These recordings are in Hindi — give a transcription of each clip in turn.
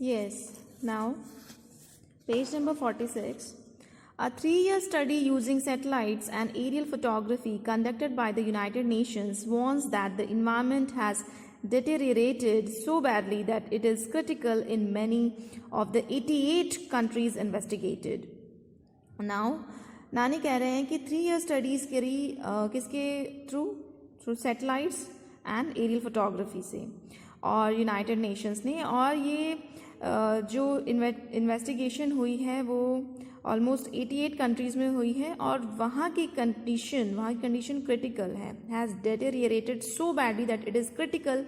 Yes. Now, page number 46. A 3-year study using satellites and aerial photography conducted by the United Nations warns that the environment has deteriorated so badly that it is critical in many of the 88 countries investigated. Now, नानी कह रहे हैं कि 3-year studies करी किसके through satellites and aerial photography से और यूनाइटेड नेशंस ने, और ये जो इन्वेस्टिगेशन हुई है वो ऑलमोस्ट 88 कंट्रीज़ में हुई है और वहाँ की कंडीशन क्रिटिकल है, has deteriorated so badly that it is critical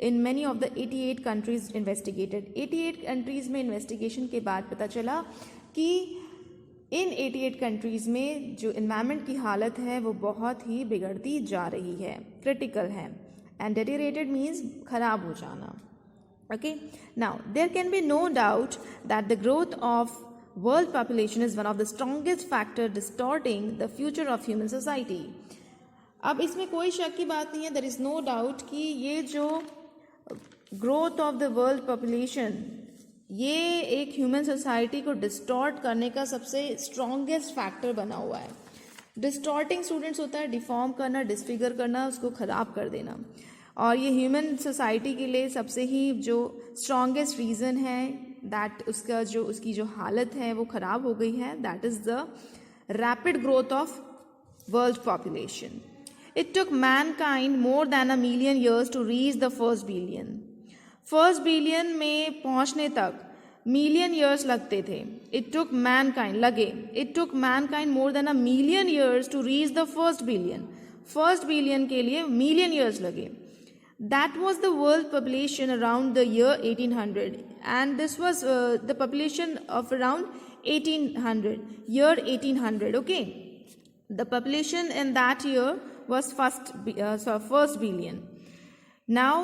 in many of the 88 countries investigated. 88 countries में इन्वेस्टिगेशन के बाद पता चला कि इन 88 कंट्रीज़ में जो इन्वायरमेंट की हालत है वो बहुत ही बिगड़ती जा रही है, क्रिटिकल है, एंड डेटेरिएटेड मीन्स खराब हो जाना। Okay, now there can be no doubt that the growth of world population is one of the strongest factor distorting the future of human society. अब इसमें कोई शक की बात नहीं है, there is no doubt कि ये जो growth of the world population ये एक ह्यूमन सोसाइटी को डिस्टॉर्ट करने का सबसे स्ट्रॉन्गेस्ट फैक्टर बना हुआ है। डिस्टॉर्टिंग स्टूडेंट्स होता है डिफॉर्म करना, डिसफिगर करना, उसको ख़राब कर देना, और ये ह्यूमन सोसाइटी के लिए सबसे ही जो स्ट्रॉन्गेस्ट रीज़न है दैट उसकी जो हालत है वो ख़राब हो गई है, that is the rapid growth of world population. It took mankind more than a million years to reach the first billion. First billion में पहुंचने तक मिलियन ईयर्स लगते थे। It took mankind more than a million years to reach the first billion. First billion के लिए मिलियन ईयर्स लगे। That was the world population around the year 1800, and this was the population of around 1800. Okay, the population in that year was first billion. Now,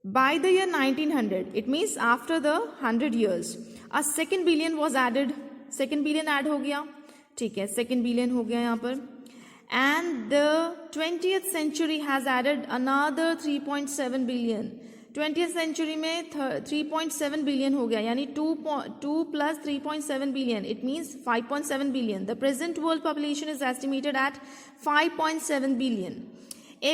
by the year 1900, it means after the 100 years, a second billion was added. Second billion add हो गया, ठीक है, second billion हो गया यहाँ पर, and the 20th century has added another 3.7 billion. 20th century में 3.7 billion हो गया, यानी 2 plus 3.7 billion, it means 5.7 billion. The present world population is estimated at 5.7 billion.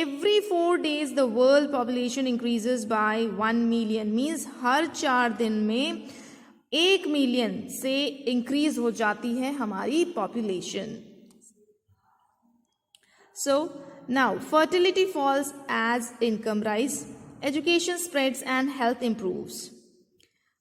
Every 4 days the world population increases by 1 million, means हर 4 दिन में 1 million से increase हो जाती है हमारी population. So, now fertility falls as income rise, education spreads and health improves.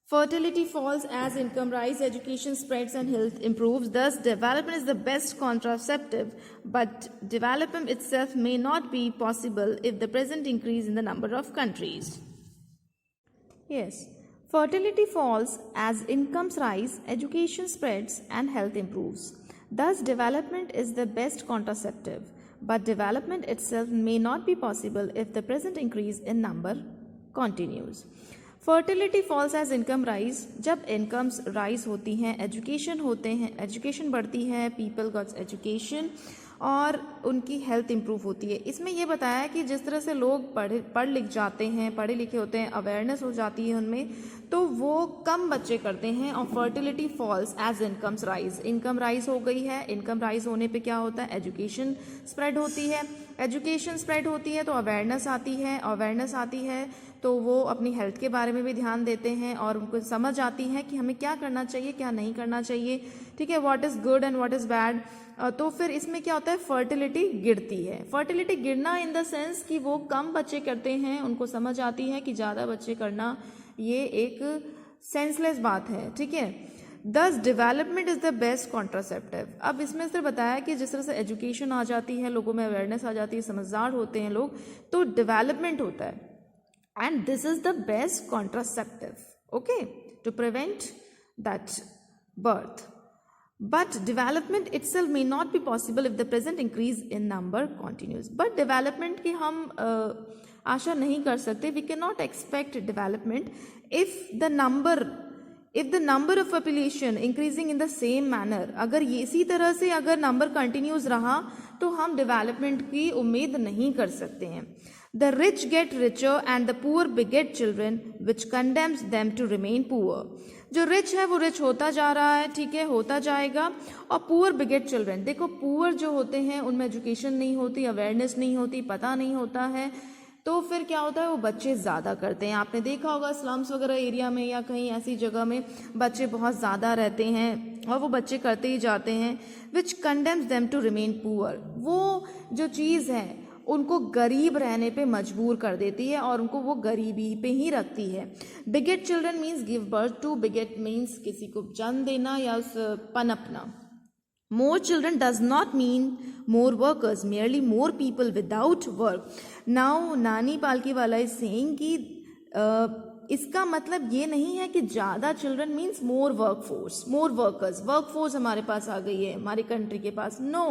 Fertility falls as income rise, education spreads and health improves. Thus, development is the best contraceptive, but development itself may not be possible if the present increase in the number of countries. Yes, fertility falls as incomes rise, education spreads and health improves. Thus, development is the best contraceptive, but development itself may not be possible if the present increase in number continues. Fertility falls as income rise, जब incomes rise होती हैं, education बढ़ती है, people got education और उनकी हेल्थ इंप्रूव होती है। इसमें यह बताया है कि जिस तरह से लोग पढ़ लिख जाते हैं, पढ़े लिखे होते हैं, अवेयरनेस हो जाती है उनमें, तो वो कम बच्चे करते हैं, और fertility falls as incomes rise. Income rise हो गई है, इनकम राइज होने पे क्या होता है, एजुकेशन स्प्रेड होती है, एजुकेशन स्प्रेड होती है तो अवेयरनेस आती है, अवेयरनेस आती है तो वो अपनी हेल्थ के बारे में भी ध्यान देते हैं और उनको समझ आती है कि हमें क्या करना चाहिए, क्या नहीं करना चाहिए, ठीक है, what is good and what is bad. तो फिर इसमें क्या होता है, फर्टिलिटी गिरती है। फर्टिलिटी गिरना इन द सेंस कि वो कम बच्चे करते हैं, उनको समझ आती है कि ज़्यादा बच्चे करना ये एक सेंसलेस बात है, ठीक है। दस development is the best contraceptive. अब इसमें सिर्फ बताया कि जिस तरह से एजुकेशन आ जाती है, लोगों में अवेयरनेस आ जाती है, समझदार होते हैं लोग, तो डेवलपमेंट होता है, and this is the best contraceptive, okay, to prevent that birth. But development itself may not be possible if the present increase in number continues. But development की हम आशा नहीं कर सकते. We cannot expect development if the number of population increasing in the same manner. अगर ये इसी तरह से अगर number continues रहा तो हम development की उम्मीद नहीं कर सकते हैं. The rich get richer and the poor beget children which condemns them to remain poor. जो रिच है वो रिच होता जा रहा है, ठीक है, होता जाएगा. और पुअर बिगेट चिल्ड्रन, देखो पुअर जो होते हैं उनमें एजुकेशन नहीं होती, अवेयरनेस नहीं होती, पता नहीं होता है, तो फिर क्या होता है, वो बच्चे ज़्यादा करते हैं. आपने देखा होगा स्लम्स वगैरह एरिया में या कहीं ऐसी जगह में बच्चे बहुत ज़्यादा रहते हैं और वो बच्चे करते ही जाते हैं. Which condemns them to remain poor, वो जो चीज़ है उनको गरीब रहने पे मजबूर कर देती है और उनको वो गरीबी पे ही रखती है. Beget children means give birth to, beget means किसी को जन्म देना या उस पनपना. More children does not mean more workers, merely more people without work. Now नानी पालकी वाला is saying कि इसका मतलब ये नहीं है कि ज़्यादा children means more workforce, more workers. Workforce हमारे पास आ गई है हमारी कंट्री के पास. No,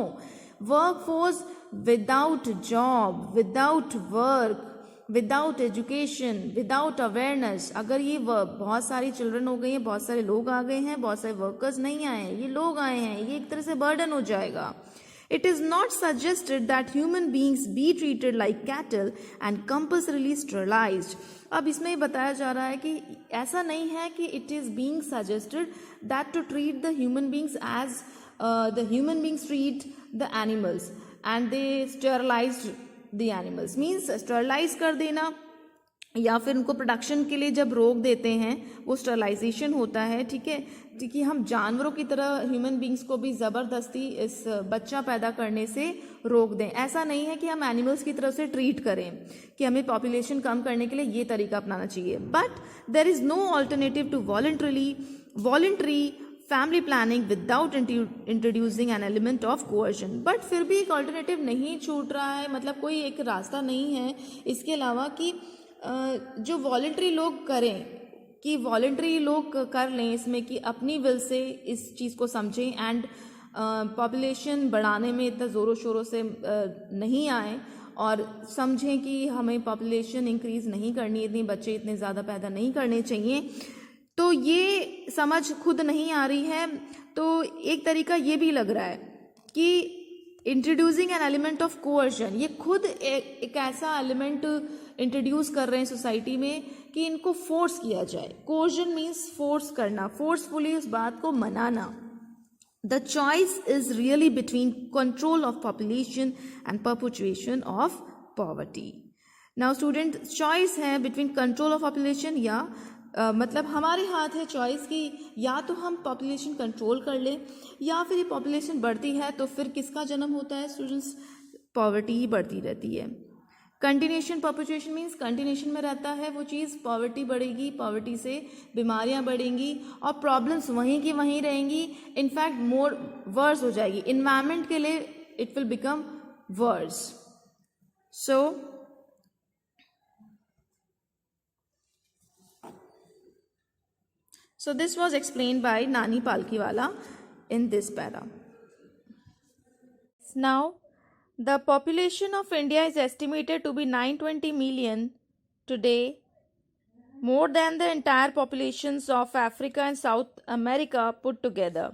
workforce without job, without work, without education, without awareness. अगर ये बहुत सारी चिल्ड्रन हो गई हैं, बहुत सारे लोग आ गए हैं, बहुत सारे वर्कर्स नहीं आए हैं, ये लोग आए हैं, ये एक तरह से बर्डन हो जाएगा. It is not suggested that human beings be treated like cattle and compulsorily sterilized. अब इसमें ये बताया जा रहा है कि ऐसा नहीं है कि it is being suggested that to treat the human beings as the human beings treat the animals and they sterilized the animals. Means sterilize कर देना या फिर उनको प्रोडक्शन के लिए जब रोक देते हैं वो स्टरलाइजेशन होता है, ठीक है, कि हम जानवरों की तरह ह्यूमन बींग्स को भी ज़बरदस्ती इस बच्चा पैदा करने से रोक दें. ऐसा नहीं है कि हम एनिमल्स की तरह से ट्रीट करें कि हमें पॉपुलेशन कम करने के लिए ये तरीका अपनाना चाहिए. But there is no alternative to voluntary family planning without introducing an element of coercion. But फिर भी एक ऑल्टरनेटिव नहीं छूट रहा है, मतलब कोई एक रास्ता नहीं है इसके अलावा कि जो वॉलंटरी लोग करें, कि वॉलंटरी लोग कर लें इसमें कि अपनी विल से इस चीज़ को समझें एंड पॉपुलेशन बढ़ाने में इतना ज़ोरों शोरों से नहीं आए और समझें कि हमें पॉपुलेशन इंक्रीज़ नहीं करनी, इतने बच्चे इतने ज़्यादा पैदा नहीं करने चाहिए. तो ये समझ खुद नहीं आ रही है. तो एक तरीका ये भी लग रहा है कि introducing an element of coercion, ये खुद एक ऐसा एलिमेंट इंट्रोड्यूस कर रहे हैं सोसाइटी में कि इनको फोर्स किया जाए. कोअर्जन मीन्स फोर्स करना, फोर्सफुली उस बात को मनाना. The choice is really between control of population and perpetuation of poverty. Now student, choice है बिटवीन कंट्रोल ऑफ पॉपुलेशन या मतलब हमारे हाथ है चॉइस की, या तो हम पॉपुलेशन कंट्रोल कर लें या फिर ये पॉपुलेशन बढ़ती है तो फिर किसका जन्म होता है स्टूडेंट्स, पॉवर्टी ही बढ़ती रहती है. कंटिन्यूशन परपेचुएशन मीन्स कंटिन्यूशन में रहता है वो चीज़, पॉवर्टी बढ़ेगी, पॉवर्टी से बीमारियां बढ़ेंगी और प्रॉब्लम्स वहीं की वहीं रहेंगी, इनफैक्ट मोर वर्स हो जाएगी. इन्वायरमेंट के लिए it will become verse. So this was explained by Nani Palkiwala in this para. Now, the population of India is estimated to be 920 million today, more than the entire populations of Africa and South America put together.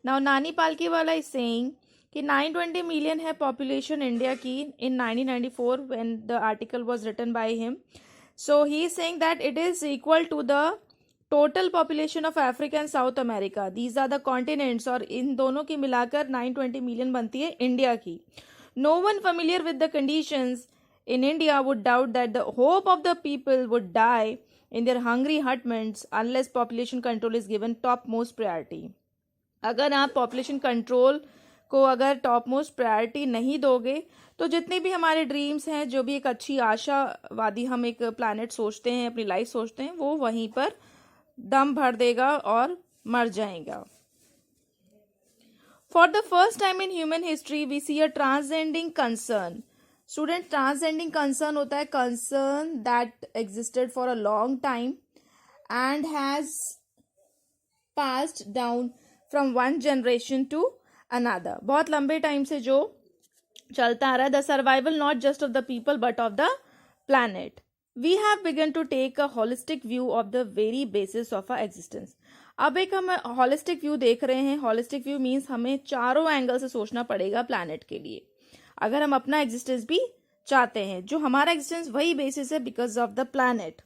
Now, Nani Palkiwala is saying कि 920 million है population India की in 1994 when the article was written by him. So he is saying that it is equal to the total population of Africa and South America. These are the continents और इन दोनों की मिलाकर 920 मिलियन बनती है इंडिया की. No one familiar with the conditions in India would doubt that the hope of the people would die in their hungry hutments unless population control is given top most priority. अगर आप पॉपुलेशन कंट्रोल को अगर टॉप मोस्ट प्रायोरिटी नहीं दोगे तो जितने भी हमारे ड्रीम्स हैं, जो भी एक अच्छी आशावादी हम एक प्लैनेट सोचते हैं, अपनी लाइफ सोचते हैं, वो वहीं पर दम भर देगा और मर जाएगा. For the first time in human history we see a transcending concern. Student, transcending concern होता है concern that existed for a long time and has passed down from one generation to another. बहुत लंबे टाइम से जो चलता आ रहा है. The survival not just of the people but of the planet. We have begun to take a holistic view of the very basis of our existence. अब एक हम holistic view देख रहे हैं. holistic view means हमें चारों एंगल से सोचना पड़ेगा प्लैनेट के लिए अगर हम अपना एग्जिस्टेंस भी चाहते हैं, जो हमारा एग्जिस्टेंस वही बेसिस है because of the planet.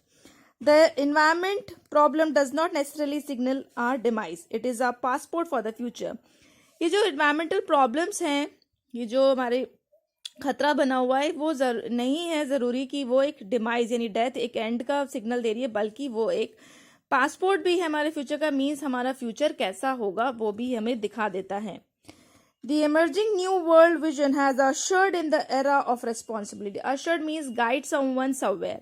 The environment problem does not necessarily signal our demise, it is a passport for the future. ये जो इन्वायरमेंटल प्रॉब्लम्स हैं, ये जो हमारे खतरा बना हुआ है, वो नहीं है ज़रूरी कि वो एक डिमाइज यानी डेथ, एक एंड का सिग्नल दे रही है, बल्कि वो एक पासपोर्ट भी है हमारे फ्यूचर का. मीन्स हमारा फ्यूचर कैसा होगा वो भी हमें दिखा देता है. The emerging new world vision has ushered in the era of responsibility. Ushered means guide someone somewhere.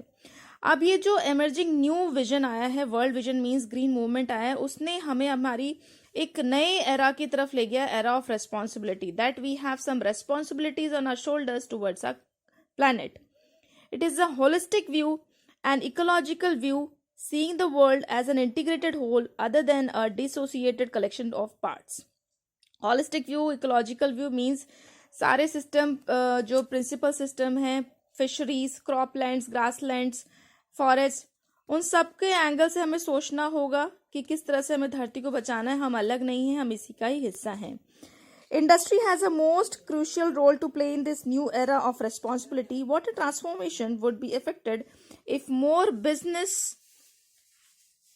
अब ये जो emerging new vision आया है, world vision means green movement आया है, उसने हमें हमारी एक नए era की तरफ ले गया, era of responsibility. That we have some responsibilities on our shoulders towards our planet. It is a holistic view, an ecological view, seeing the world as an integrated whole other than a dissociated collection of parts. Holistic view, ecological view means सारे सिस्टम, जो प्रिंसिपल सिस्टम हैं, फिशरीज, क्रॉपलैंड्स, ग्रासलैंड्स, फॉरेस्ट, उन सब के एंगल से हमें सोचना होगा कि किस तरह से हमें धरती को बचाना है. हम अलग नहीं हैं, हम इसी का ही हिस्सा हैं. Industry has a most crucial role to play in this new era of responsibility. What a transformation would be affected if more business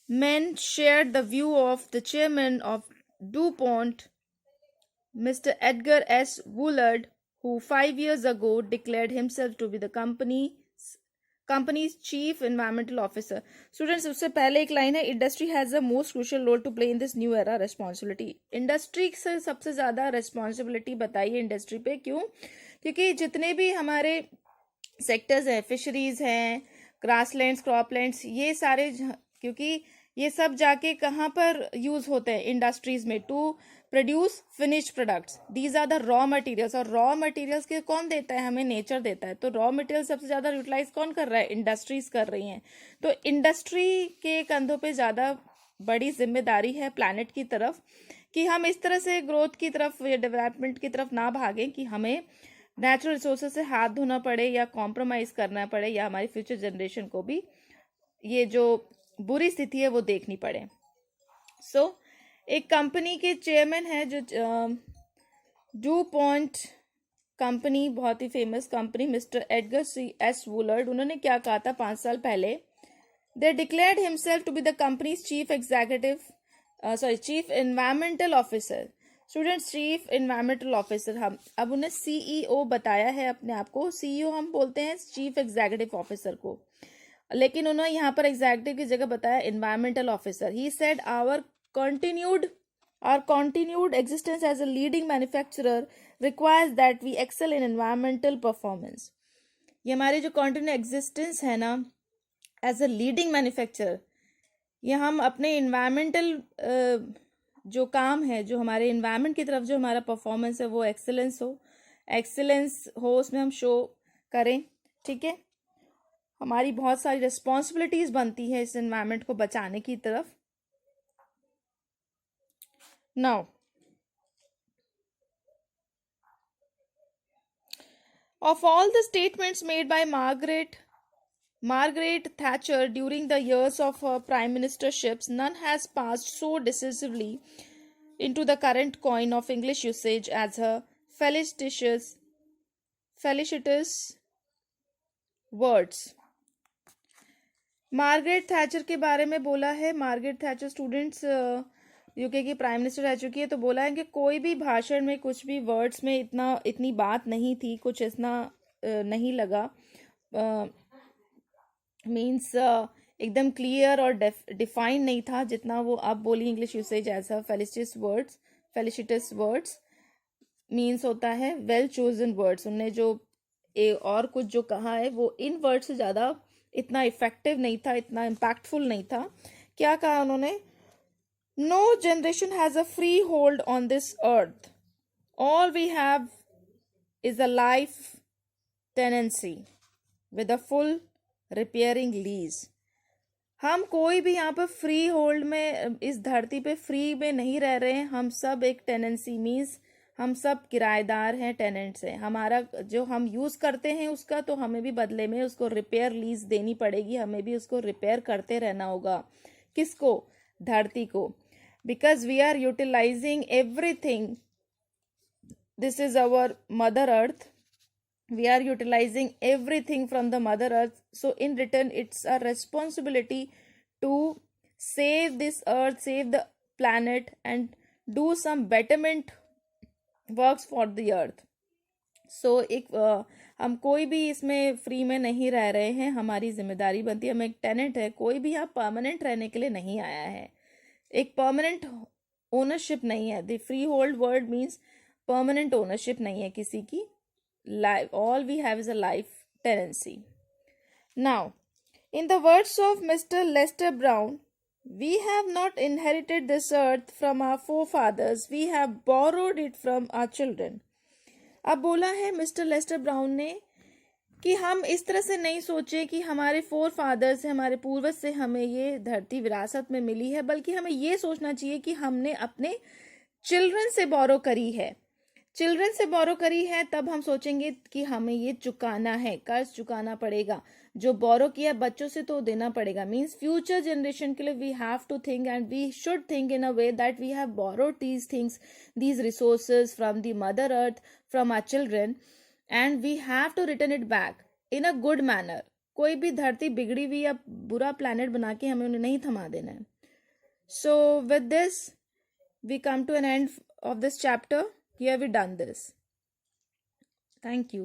men shared the view of the chairman of DuPont, Mr. Edgar S. Woolard, who 5 years ago declared himself to be the company's chief environmental officer. Students, उससे पहले एक लाइन है, industry has the most crucial role to play in this new era responsibility. Industry से सबसे ज़्यादा रिस्पॉन्सिबिलिटी बताइए इंडस्ट्री पे. क्यों? क्योंकि जितने भी हमारे सेक्टर्स हैं, फिशरीज हैं, ग्रासलैंड्स, क्रॉपलैंड्स, ये सारे, क्योंकि ये सब जाके कहाँ पर यूज़ होते हैं? इंडस्ट्रीज में, to produce finished products. These are the raw materials. और रॉ मटेरियल्स के कौन देता है? हमें नेचर देता है. तो रॉ मटेरियल सबसे ज़्यादा यूटिलाइज कौन कर रहा है? इंडस्ट्रीज कर रही हैं. तो इंडस्ट्री के कंधों पे ज़्यादा बड़ी जिम्मेदारी है प्लैनेट की तरफ, कि हम इस तरह से ग्रोथ की तरफ या डेवलपमेंट की तरफ ना भागें कि हमें नेचुरल रिसोर्सेज से हाथ धोना पड़े या कॉम्प्रोमाइज़ करना पड़े, या हमारी फ्यूचर जनरेशन को भी ये जो बुरी स्थिति है वो देखनी पड़े. सो एक कंपनी के चेयरमैन है जो डू पॉइंट कंपनी, बहुत ही famous company, mister Edgar C S Woolard, उन्होंने क्या कहा था 5 साल पहले? They declared himself to be the company's chief environmental officer. Students, chief environmental officer, हम अब उन्हें सीईओ बताया है अपने आप को. सीईओ हम बोलते हैं चीफ एग्जीक्यूटिव ऑफिसर को, लेकिन उन्होंने यहाँ पर एग्जीक्यूटिव की जगह बताया environmental officer. He said our continued existence as a leading manufacturer requires that we excel in environmental performance. ये हमारी जो continued existence है ना as a leading manufacturer, ये हम अपने environmental जो काम है, जो हमारे environment की तरफ जो हमारा performance है वो excellence हो, उसमें हम show करें. ठीक है, हमारी बहुत सारी responsibilities बनती है इस environment को बचाने की तरफ. Now, of all the statements made by Margaret Thatcher during the years of her prime ministerships, none has passed so decisively into the current coin of English usage as her felicitous words. Margaret Thatcher के बारे में बोला है. मार्गरेट थैचर स्टूडेंट्स यूके की प्राइम मिनिस्टर रह चुकी है. तो बोला है कि कोई भी भाषण में, कुछ भी वर्ड्स में इतनी बात नहीं थी, कुछ इतना नहीं लगा. मीन्स एकदम क्लियर और डिफाइन नहीं था जितना वो अब बोली English usage as a felicitous words means होता है वेल चोजन वर्ड्स. उनने जो और कुछ जो कहा है वो इन वर्ड से ज़्यादा इतना इफेक्टिव नहीं था, इतना इम्पैक्टफुल नहीं था. क्या कहा उन्होंने? No generation has a free hold on this earth. All we have is a life tenancy with a full repairing lease. हम कोई भी यहाँ पर फ्री होल्ड में, इस धरती पे फ्री में नहीं रह रहे हैं. हम सब एक टेनेंसी मीन्स हम सब किराएदार हैं, टेनेंट्स हैं. हमारा जो हम यूज़ करते हैं उसका, तो हमें भी बदले में उसको रिपेयर लीज देनी पड़ेगी. हमें भी उसको रिपेयर करते रहना होगा. किसको? धरती को. Because we are utilizing everything. This is our mother earth. We are utilizing everything from the mother earth, so in return it's a responsibility to save this earth, save the planet, and do some betterment works for the earth. सो एक हम कोई भी इसमें फ्री में नहीं रह रहे हैं, हमारी जिम्मेदारी बनती है, हम एक टेनेंट है, कोई भी यहाँ परमानेंट रहने के लिए नहीं आया है, एक परमानेंट ओनरशिप नहीं है. The free hold word means permanent ownership नहीं है किसी की. Life, all we have is a life tenancy. Now in the words of Mr. Lester Brown, we have not inherited this earth from our forefathers, we have borrowed it from our children. अब बोला है मिस्टर लेस्टर ब्राउन ने कि हम इस तरह से नहीं सोचे कि हमारे फोर फादर्स से, हमारे पूर्वज से हमें ये धरती विरासत में मिली है, बल्कि हमें ये सोचना चाहिए कि हमने अपने चिल्ड्रन से बोरो करी है. चिल्ड्रन से बोरो करी है, तब हम सोचेंगे कि हमें ये चुकाना है, कर्ज चुकाना पड़ेगा. जो बोरो किया बच्चों से तो देना पड़ेगा. मीन्स फ्यूचर जनरेशन के लिए we have to think and we should think in a way that we have borrowed these things, these resources from the mother earth, from our children, and we have to return it back in a good manner. कोई भी धरती बिगड़ी हुई या बुरा प्लैनेट बना के हमें उन्हें नहीं थमा देना है. So with this we come to an end of this chapter. Here we done this. Thank you.